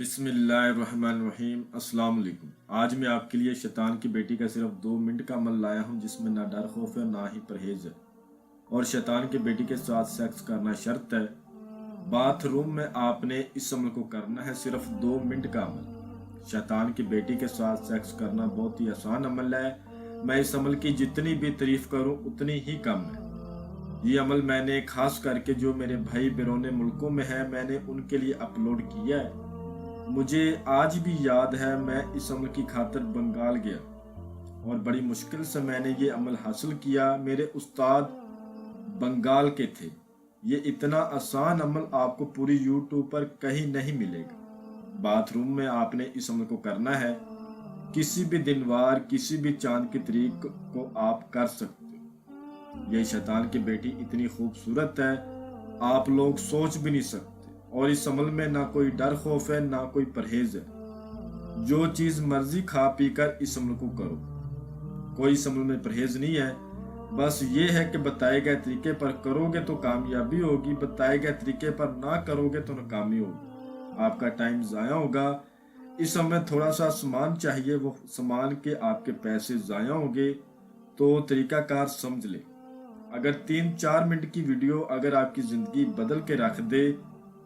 बिस्मिल्लाहिर्रहमानिर्रहीम। अस्सलाम वालेकुम। आज मैं आपके लिए शैतान की बेटी का सिर्फ 2 मिनट का अमल लाया हूं जिसमें ना डर खौफ है ना ही परहेज है। और शैतान की बेटी के साथ सेक्स करना शर्त है। बाथरूम में आपने इस अमल को करना है, सिर्फ 2 मिनट का अमल। शैतान की बेटी के साथ सेक्स करना बहुत ही आसान अमल है। मैं इस अमल की जितनी भी तारीफ करूं उतनी ही कम है। ये अमल मैंने खास करके जो मेरे भाई बैरून मुल्कों में है मैंने उनके लिए अपलोड किया है। मुझे आज भी याद है मैं इस अमल की खातिर बंगाल गया और बड़ी मुश्किल से मैंने ये अमल हासिल किया। मेरे उस्ताद बंगाल के थे। ये इतना आसान अमल आपको पूरी यूट्यूब पर कहीं नहीं मिलेगा। बाथरूम में आपने इस अमल को करना है। किसी भी दिन वार किसी भी चांद की तारीख को आप कर सकते हो। ये शैतान की बेटी इतनी खूबसूरत है आप लोग सोच भी नहीं सकते। और इस अमल में ना कोई डर खौफ है ना कोई परहेज है। जो चीज मर्जी खा पी कर इस अमल को करो। कोई इस अमल में परहेज नहीं है। बस ये है कि बताए गए तरीके पर करोगे तो कामयाबी होगी, बताए गए तरीके पर ना करोगे तो नाकामी होगी। आपका टाइम जाया होगा। इस समय थोड़ा सा सामान चाहिए, वो सामान के आपके पैसे जाया होंगे। तो तरीकाकार समझ ले। अगर 3-4 मिनट की वीडियो अगर आपकी जिंदगी बदल के रख दे,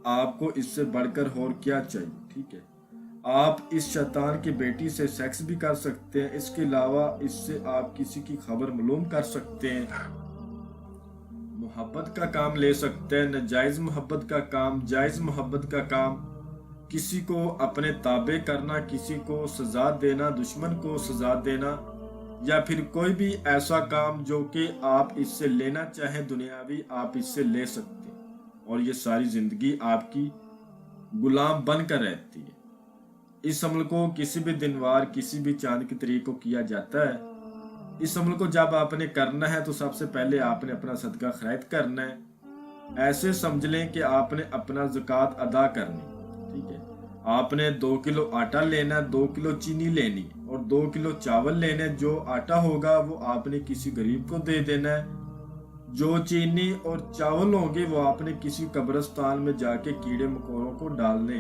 आपको इससे बढ़कर और क्या चाहिए। ठीक है, आप इस शैतान की बेटी से सेक्स भी कर सकते हैं। इसके अलावा इससे आप किसी की खबर मालूम कर सकते हैं, मोहब्बत का काम ले सकते हैं, नाजायज मोहब्बत का काम, जायज मोहब्बत का काम, किसी को अपने ताबे करना, किसी को सजा देना, दुश्मन को सजा देना, या फिर कोई भी ऐसा काम जो कि आप इससे लेना चाहें दुनियावी, आप इससे ले सकते हैं। और ये सारी जिंदगी आपकी गुलाम बनकर रहती है। इस अमल को किसी भी दिनवार किसी भी चांद की तारीख को किया जाता है। इस अमल को जब आपने करना है तो सबसे पहले आपने अपना सदका खैरात करना है। ऐसे समझ लें कि आपने अपना ज़कात अदा करनी। ठीक है, आपने 2 किलो आटा लेना, 2 किलो चीनी लेनी और 2 किलो चावल लेने। जो आटा होगा वो आपने किसी गरीब को दे देना है। जो चीनी और चावल होंगे वो आपने किसी कब्रिस्तान में जाके कीड़े मकोड़ों को डालने।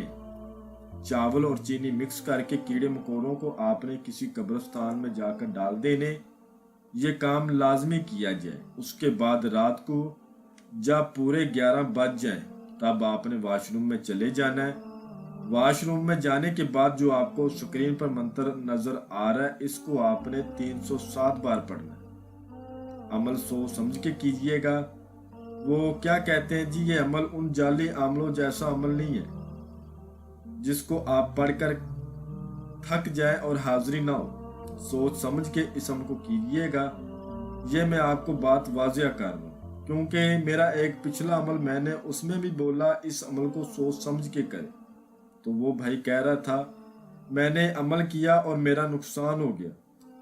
चावल और चीनी मिक्स करके कीड़े मकोड़ों को आपने किसी कब्रिस्तान में जाकर डाल देने। ये काम लाजमी किया जाए। उसके बाद रात को जब पूरे 11 बज जाए तब आपने वॉशरूम में चले जाना है। वॉशरूम में जाने के बाद जो आपको स्क्रीन पर मंत्र नजर आ रहा है इसको आपने 307 बार पढ़ना है। अमल सोच समझ के कीजिएगा। वो क्या कहते हैं जी, ये अमल उन जाली अमलों जैसा अमल नहीं है जिसको आप पढ़कर थक जाए और हाजिरी ना हो। सोच समझ के इस अमल को कीजिएगा। ये मैं आपको बात वाजिया कर रहा हूँ क्योंकि मेरा एक पिछला अमल मैंने उसमें भी बोला इस अमल को सोच समझ के करें। तो वो भाई कह रहा था मैंने अमल किया और मेरा नुकसान हो गया।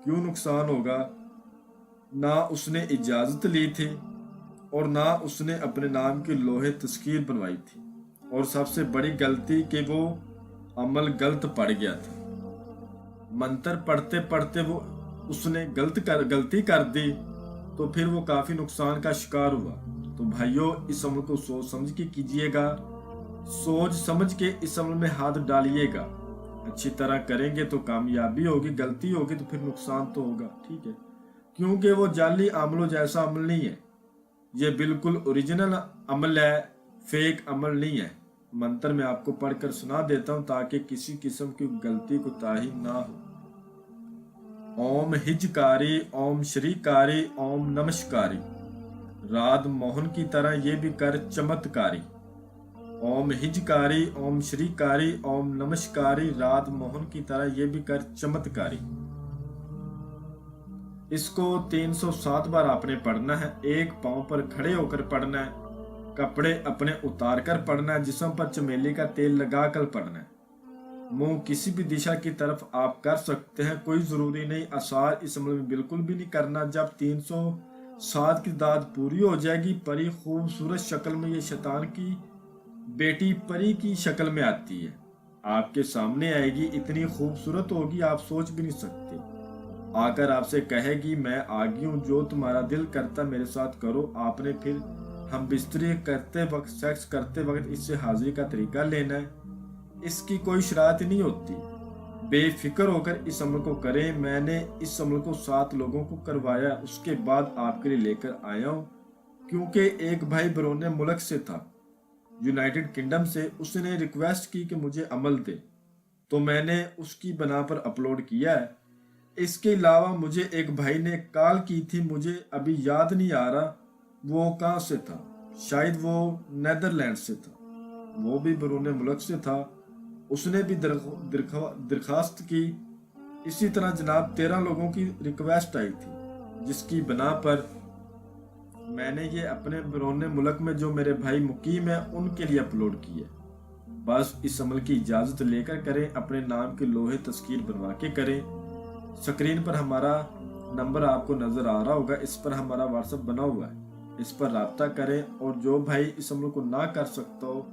क्यों नुकसान होगा? ना उसने इजाज़त ली थी और ना उसने अपने नाम की लोहे तस्कीर बनवाई थी। और सबसे बड़ी गलती कि वो अमल गलत पड़ गया था। मंत्र पढ़ते पढ़ते वो उसने गलती कर दी तो फिर वो काफ़ी नुकसान का शिकार हुआ। तो भाइयों इस अमल को सोच समझ के कीजिएगा। सोच समझ के इस अमल में हाथ डालिएगा। अच्छी तरह करेंगे तो कामयाबी होगी, गलती होगी तो फिर नुकसान तो होगा। ठीक है, क्योंकि वो जाली अमलों जैसा अमल नहीं है। ये बिल्कुल ओरिजिनल अमल है, फेक अमल नहीं है। मंत्र मैं आपको पढ़कर सुना देता हूं ताकि किसी किस्म की गलती को ताही ना हो। ओम हिजकारी, ओम श्रीकारी, ओम नमस्कारी, राध मोहन की तरह ये भी कर चमत्कारी। ओम हिजकारी, ओम श्रीकारी, ओम नमस्कारी, राध मोहन की तरह ये भी कर चमत्कारी। इसको 307 बार आपने पढ़ना है। एक पांव पर खड़े होकर पढ़ना है। कपड़े अपने उतार कर पढ़ना है। जिस्म पर चमेली का तेल लगाकर पढ़ना है। मुंह किसी भी दिशा की तरफ आप कर सकते हैं, कोई जरूरी नहीं। आसार इस अमल में बिल्कुल भी नहीं करना। जब 307 की दाद पूरी हो जाएगी परी खूबसूरत शक्ल में, ये शैतान की बेटी परी की शक्ल में आती है, आपके सामने आएगी। इतनी खूबसूरत होगी आप सोच भी नहीं सकते। आकर आपसे कहेगी मैं आ गई हूँ, जो तुम्हारा दिल करता मेरे साथ करो। आपने फिर हम बिस्तरी करते वक्त, सेक्स करते वक्त इससे हाजिरी का तरीका लेना है। इसकी कोई शरारत नहीं होती। बेफिक्र होकर इस अमल को करें। मैंने इस अमल को 7 लोगों को करवाया, उसके बाद आपके लिए लेकर आया हूँ। क्योंकि एक भाई बरोने मुल्क से था, यूनाइटेड किंगडम से, उसने रिक्वेस्ट की कि मुझे अमल दे, तो मैंने उसकी बना पर अपलोड किया है। इसके अलावा मुझे एक भाई ने कॉल की थी, मुझे अभी याद नहीं आ रहा वो कहाँ से था, शायद वो नेदरलैंड से था, वो भी बरूने मुल्क से था। उसने भी दरखास्त की। इसी तरह जनाब 13 लोगों की रिक्वेस्ट आई थी, जिसकी बना पर मैंने ये अपने बरूने मुल्क में जो मेरे भाई मुकीम है उनके लिए अपलोड किया। बस इस अमल की इजाज़त लेकर करें, अपने नाम की लोहे तस्कीर बनवा के करें। स्क्रीन पर हमारा नंबर आपको नज़र आ रहा होगा, इस पर हमारा व्हाट्सएप बना हुआ है, इस पर राब्ता करें। और जो भाई इस अमल को ना कर सकता हो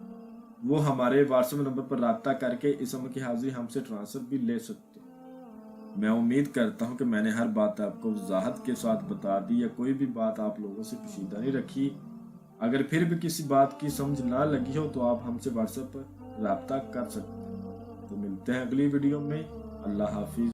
वो हमारे व्हाट्सएप नंबर पर राब्ता करके इस अमल की हाजिरी हमसे ट्रांसफर भी ले सकते हो। मैं उम्मीद करता हूं कि मैंने हर बात आपको वजाहत के साथ बता दी, या कोई भी बात आप लोगों से पोशीदा नहीं रखी। अगर फिर भी किसी बात की समझ ना लगी हो तो आप हमसे व्हाट्सएप पर राब्ता कर सकते हैं। तो मिलते हैं अगली वीडियो में। अल्लाह हाफिज।